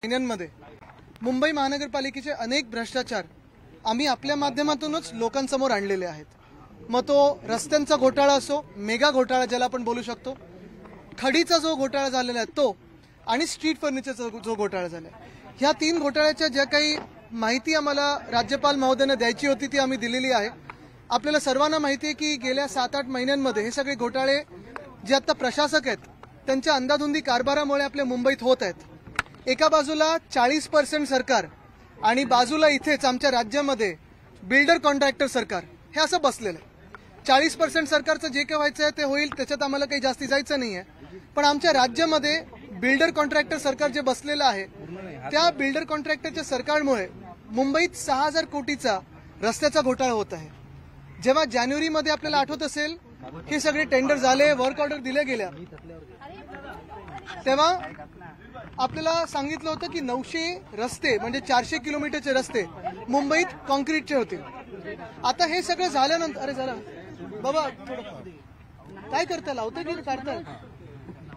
महिन्यांमध्ये मुंबई महानगरपालिकेचे अनेक भ्रष्टाचार आम्ही आपल्या माध्यमातूनच लोकांसमोर आणलेले आहेत. मग तो रस्त्यांचा घोटाळा असो, मेगा घोटाळा ज्याला आपण बोलू शकतो, खडीचा जो घोटाळा झालेला आहे तो, आणि स्ट्रीट फर्निचरचा जो घोटाळा झाला आहे, ह्या तीन घोटाळ्याच्या ज्या काही माहिती आम्हाला राज्यपाल महोदयांना द्यायची होती ती आम्ही दिलेली आहे. आपल्याला सर्वांना माहिती आहे की गेल्या 7-8 महिन्यांमध्ये हे सगळे घोटाळे जे आता प्रशासक आहेत त्यांच्या अंधाधुंदी कारभारामुळे आपल्या मुंबईत होत आहेत. एका बाजूला 40% सरकार आणि बाजूला इथेच आमच्या राज्यामध्ये बिल्डर कॉन्ट्रॅक्टर सरकार हे असं बसलेलं आहे. 40% सरकारचं जे काही व्हायचं आहे ते होईल, त्याच्यात आम्हाला काही जास्ती जायचं नाही आहे. पण आमच्या राज्यामध्ये बिल्डर कॉन्ट्रॅक्टर सरकार जे बसलेलं आहे त्या बिल्डर कॉन्ट्रॅक्टरच्या सरकारमुळे मुंबईत 6000 कोटीचा रस्त्याचा घोटाळा होत आहे. जेव्हा जानेवारीमध्ये आपल्याला आठवत असेल हे सगळे टेंडर झाले, वर्क ऑर्डर दिल्या गेल्या, तेव्हा आपल्याला सांगितलं होतं की 900 रस्ते म्हणजे 400 किलोमीटरचे रस्ते मुंबईत कॉन्क्रीटचे होतील. आता हे सगळं झाल्यानंतर, अरे झालं बाबा काय करता, लावतं की काढता,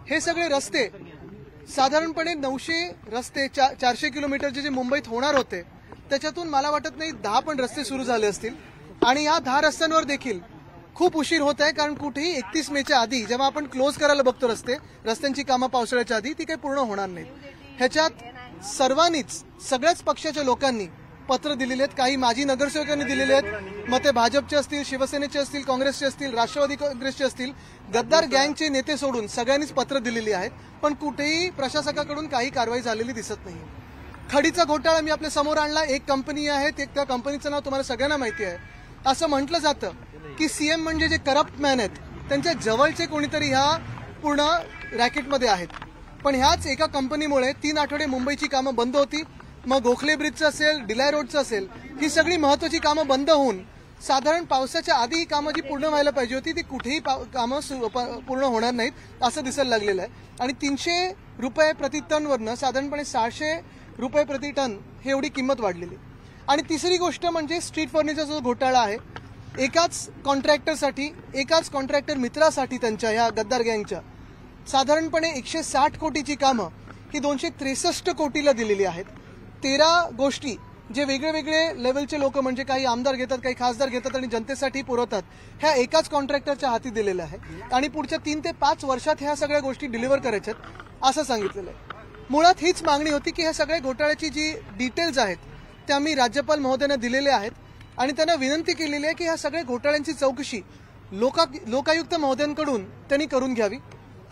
हे सगळे रस्ते साधारणपणे 900 रस्ते 400 किलोमीटरचे जे मुंबईत होणार होते त्याच्यातून मला वाटत नाही 10 पण रस्ते सुरू झाले असतील. आणि या 10 रस्त्यांवर देखील खूप उशीर होत आहे, कारण कुठेही 31 मेच्या आधी जेव्हा आपण क्लोज करायला बघतो रस्त्यांची कामं पावसाळ्याच्या आधी, ती काही पूर्ण होणार नाहीत. ह्याच्यात सर्वांनीच, सगळ्याच पक्षाच्या लोकांनी पत्र दिलेले आहेत. काही माजी नगरसेवकांनी दिलेले आहेत, मग ते भाजपचे असतील, शिवसेनेचे असतील, काँग्रेसचे असतील, राष्ट्रवादी काँग्रेसचे असतील, गद्दार गँगचे नेते सोडून सगळ्यांनीच पत्र दिलेली आहेत. पण कुठेही प्रशासकाकडून काही कारवाई झालेली दिसत नाही. खडीचा घोटाळा मी आपल्या समोर आणला. एक कंपनी आहे, त्या कंपनीचं नाव तुम्हाला सगळ्यांना माहिती आहे. असं म्हटलं जातं की सीएम म्हणजे जे करप्ट मॅन आहेत त्यांच्या जवळचे कोणीतरी ह्या पूर्ण रॅकेटमध्ये आहेत. पण ह्याच एका कंपनीमुळे 3 आठवडे मुंबईची कामं बंद होती. मग गोखले ब्रिजचं असेल, डिलाय रोडचं असेल, ही सगळी महत्वाची कामं बंद होऊन साधारण पावसाच्या आधी ही कामं जी पूर्ण व्हायला पाहिजे होती ती कुठेही कामं पूर्ण होणार नाहीत असं दिसायला लागलेलं आहे. आणि 300 रुपये प्रति टनवरनं साधारणपणे 600 रुपये प्रति टन हे एवढी किंमत वाढलेली. आणि तिसरी गोष्ट म्हणजे स्ट्रीट फर्निचरचा जो घोटाळा आहे, एकाच कॉन्ट्रॅक्टरसाठी, एकाच कॉन्ट्रॅक्टर मित्रासाठी त्यांच्या ह्या गद्दार गँगच्या साधारणपणे 160 कोटीची कामं ही 263 कोटीला दिलेली आहेत. 13 गोष्टी जे वेगळे वेगळे लेवलचे लोक म्हणजे काही आमदार घेतात, काही खासदार घेतात आणि जनतेसाठी पुरवतात, ह्या एकाच कॉन्ट्रॅक्टरच्या हाती दिलेल्या आहे. आणि पुढच्या 3 ते 5 वर्षात ह्या सगळ्या गोष्टी डिलिव्हर करायच्यात असं सांगितलेलं आहे. मुळात हीच मागणी होती की ह्या सगळ्या घोटाळ्याची जी डिटेल्स आहेत त्या मी राज्यपाल महोदयांना दिलेल्या आहेत आणि त्यांना विनंती केलेली आहे की ह्या सगळ्या घोटाळ्यांची चौकशी लोकायुक्त महोदयांकडून त्यांनी करून घ्यावी.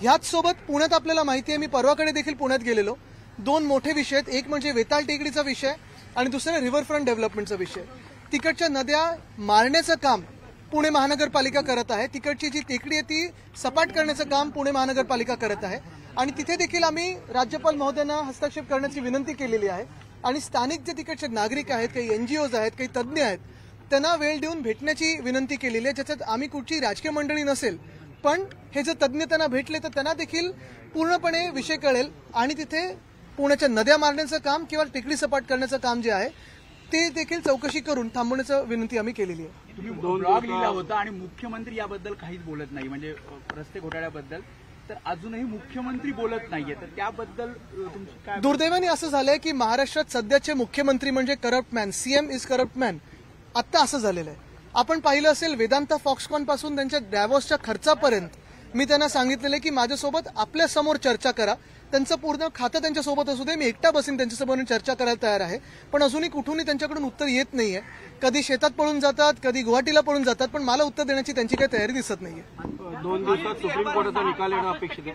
ह्याच सोबत पुण्यात आपल्याला माहिती आहे, मी परवाकडे देखील पुण्यात गेलेलो. 2 मोठे विषय आहेत. एक म्हणजे वेताळ टेकडीचा विषय आणि दुसरा रिव्हरफ्रंट डेव्हलपमेंटचा विषय. तिकडच्या नद्या मारण्याचं काम पुणे महानगरपालिका करत आहे. तिकडची जी टेकडी आहे ती सपाट करण्याचं काम पुणे महानगरपालिका करत आहे. आणि तिथे देखील आम्ही राज्यपाल महोदयांना हस्तक्षेप करण्याची विनंती केलेली आहे. आणि स्थानिक जे तिकडचे नागरिक आहेत, काही एनजीओज आहेत, काही तज्ज्ञ आहेत, त्यांना वेळ देऊन भेटण्याची विनंती केलेली आहे. ज्याच्यात आम्ही कुठची राजकीय मंडळी नसेल, पण हे जर तज्ज्ञ त्यांना भेटले तर त्यांना देखील पूर्णपणे विषय कळेल आणि तिथे पुण्याच्या नद्या मारण्याचं काम किंवा टेकडी सपाट करण्याचं काम जे आहे ते देखील चौकशी करून थांबवण्याची विनंती आम्ही केलेली आहे. तुम्ही ब्लॉग लिहिला होता आणि मुख्यमंत्री याबद्दल काहीच बोलत नाही, म्हणजे रस्ते घोटाळ्याबद्दल, तर अजूनही मुख्यमंत्री बोलत नाहीये, तर त्याबद्दल तुमची काय? दुर्दैवाने असं झालंय की महाराष्ट्रात सध्याचे मुख्यमंत्री म्हणजे corrupt man, CM is corrupt man. आत्ता असं झालेलं आहे. आपण पाहिलं असेल वेदांता फॉक्सकॉन पासून त्यांच्या डॅव्होसच्या खर्चापर्यंत मी त्यांना सांगितलेलं की माझ्यासोबत आपल्या समोर चर्चा करा, त्यांचं पूर्ण खातं त्यांच्यासोबत असू दे, मी एकटा बसीन त्यांच्यासोबत चर्चा करायला तयार आहे. पण अजूनही कुठूनही त्यांच्याकडून उत्तर येत नाहीये. कधी शेतात पळून जातात, कधी गुवाहाटीला पळून जातात, पण मला उत्तर देण्याची त्यांची काही तयारी दिसत नाहीये. 2 दिवसात सुप्रीम कोर्टाचा निकाल येणं अपेक्षित आहे.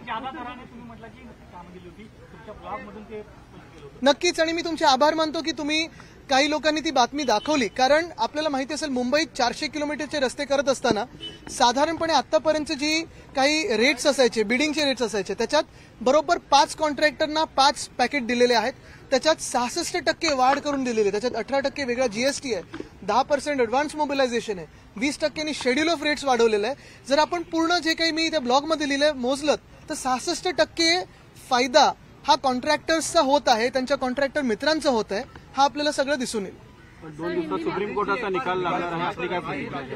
नक्कीच, आणि मी तुमचे आभार मानतो की तुम्ही काही लोकांनी ती बातमी दाखवली. कारण आपल्याला माहिती असेल मुंबईत 400 किलोमीटरचे रस्ते करत असताना साधारणपणे आतापर्यंत जी काही रेट्स असायचे, बिडिंगचे रेट्स असायचे, त्याच्यात बरोबर 5 कॉन्ट्रॅक्टरना 5 पॅकेट दिलेले आहेत. त्याच्यात 66% वाढ करून दिलेली आहे. त्याच्यात 18% वेगळा जीएसटी आहे, 10% ॲडव्हान्स मोबिलायझेशन आहे, 20% शेड्यूल ऑफ रेट्स वाढवलेलं आहे. जर आपण पूर्ण जे काही मी त्या ब्लॉगमध्ये लिहिलंय मोजलं तर 66% फायदा हा कॉन्ट्रॅक्टर्सचा होत आहे, त्यांच्या कॉन्ट्रॅक्टर मित्रांचा होत आहे. हा आपल्याला सगळं दिसून येईल. 2 दिवसात सुप्रीम कोर्टाचा निकाल लागणार आहे, आपली काय प्रतिक्रिया आहे?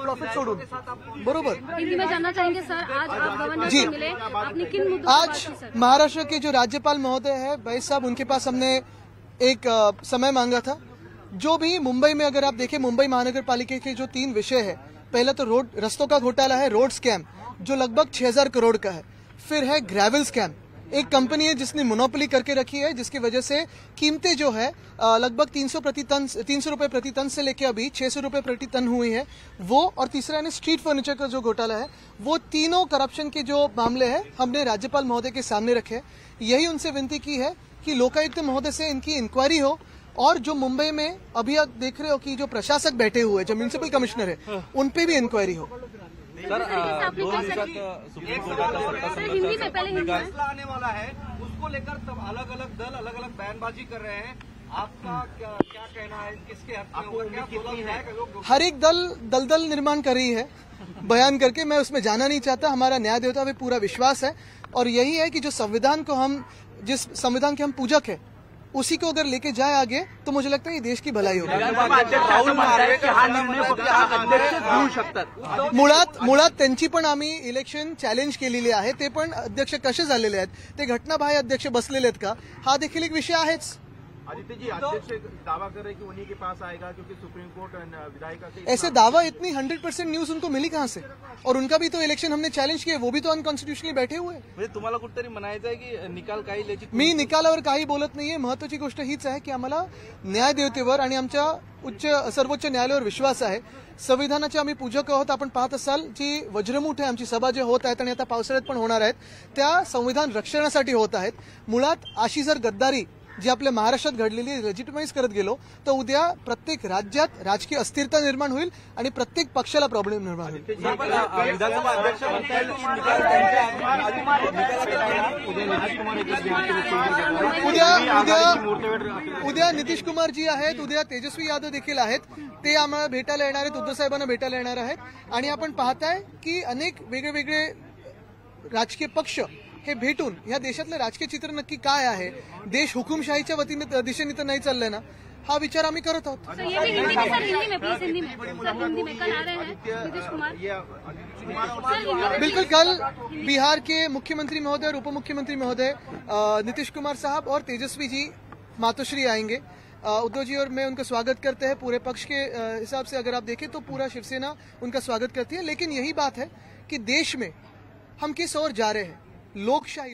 प्रॉफिट सोडून बरोबर। हिंदी में जानना चाहेंगे सर, आज आप गवर्नर जी। से मिले, आपने किन मुद्दों पर आज बात की सर? महाराष्ट्र के जो राज्यपाल महोदय है बैस साहब, उनके पास हमने एक समय मांगा था। जो भी मुंबई में अगर आप देखें, मुंबई महानगर पालिका के जो 3 विषय है, पहला तो रस्तों का घोटाला है, रोड स्कैम जो लगभग 6000 करोड़ का है, फिर है ग्रेवल स्कैम, एक कंपनी है जिसने मोनोपोली करके रखी है, जिसकी वजह से कीमतें जो है लगभग 300 रुपए प्रति टन से लेके अभी 600 रुपए प्रति टन हुई है वो, और तीसरा है स्ट्रीट फर्नीचर का जो घोटाला है, वो तीनों करप्शन के जो मामले हैं हमने राज्यपाल महोदय के सामने रखे। यही उनसे विनती की है कि लोकायुक्त महोदय से इनकी इंक्वायरी हो, और जो मुंबई में अभी आप देख रहे हो कि जो प्रशासक बैठे हुए, जो म्यूनिसिपल कमिश्नर है, उन पे भी इंक्वायरी हो। सर हिंदी में पहले हिंदी में फैसला आने वाला है, उसको लेकर तब अलग अलग दल अलग अलग बयानबाजी कर रहे हैं। आपका क्या कहना है, किसके हक में होगा, क्या सोचा है? हर एक दलदल निर्माण कर रही है बयान करके, मैं उसमें जाना नहीं चाहता। हमारा न्याय देवता पे पूरा विश्वास है, और यही है कि जो संविधान को जिस संविधान के हम पूजक है, उसी को अगर लेके जाए आगे, तो मुझे लगता है ये देश की भलाई होगी। राहुल म्हणतायत की हा निर्णय फक्त अध्यक्ष घेऊ शकतात। मुळात त्यांची पण आम्ही इलेक्शन चॅलेंज केलेली आहे, ते पण अध्यक्ष कसे झालेले आहेत, ते घटनाबाह्य अध्यक्ष बसलेले आहेत का, हा देखील एक विषय आहेच। आदित्य जी, अध्यक्ष दावा कर रहे कि उन्हीं के पास आएगा क्योंकि सुप्रीम कोर्ट विधायिका से ऐसे दावा, इतनी 100% न्यूज उनको मिली कहां से? और उनका भी तो इलेक्शन हमने चॅलेंज किया, वो भी तो अनकॉन्स्टिट्यूशनली बैठे हुए। म्हणजे तुम्हाला कुठेतरी म्हणायचं आहे की निकाल काही याची मी निकालावर काही बोलत नाहीये। महत्वाची गोष्ट हीच आहे की आम्हाला न्यायदेवतेवर आणि आमच्या सर्वोच्च न्यायालयावर विश्वास आहे। संविधानाचे आम्ही पूजक आहोत। आपण पाहत असाल जी वज्रमूठ आहे, आमची सभा जे होत आहेत आणि आता पावसाळ्यात पण होणार आहेत, त्या संविधान रक्षणासाठी होत आहेत। मुळात अशी जर गद्दारी जी आपल्या महाराष्ट्रात घडलेली लेजिटिमाइज करत गेलो, तर उद्या प्रत्येक राज्यात राजकीय अस्थिरता निर्माण होईल आणि प्रत्येक पक्षाला प्रॉब्लेम निर्माण होईल। विधानसभा अध्यक्ष उद्या नितीश कुमार जी आहेत, उद्या तेजस्वी यादव देखील आहेत, ते आम्हाला भेटायला येणार आहेत, उद्धव साहेबांना भेटायला येणार आहेत। आणि आपण पाहताय की अनेक वेगळे राजकीय पक्ष हे भेटून या देशातलं राजकीय चित्र नक्की काय आहे, देश हुकुमशाहीच्या दिशेने तर नाही चाललंय ना, हा विचार आम्ही करत आहोत। सर ये भी हिंदी में, सर हिंदी में प्लीज, हिंदी में सर, हिंदी में कल आ रहे हैं नीतीश कुमार सर, बिल्कुल, कल बिहार के मुख्यमंत्री महोदय और उप मुख्यमंत्री महोदय नीतीश कुमार साहब और तेजस्वी जी मातोश्री आएंगे। उद्धव जी और मैं उनका स्वागत करते हैं। पूरे पक्ष के हिसाब से अगर आप देखें तो पूरा शिवसेना उनका स्वागत करती है। लेकिन यही बात है कि देश में हम किस ओर जा रहे हैं, लोकशाही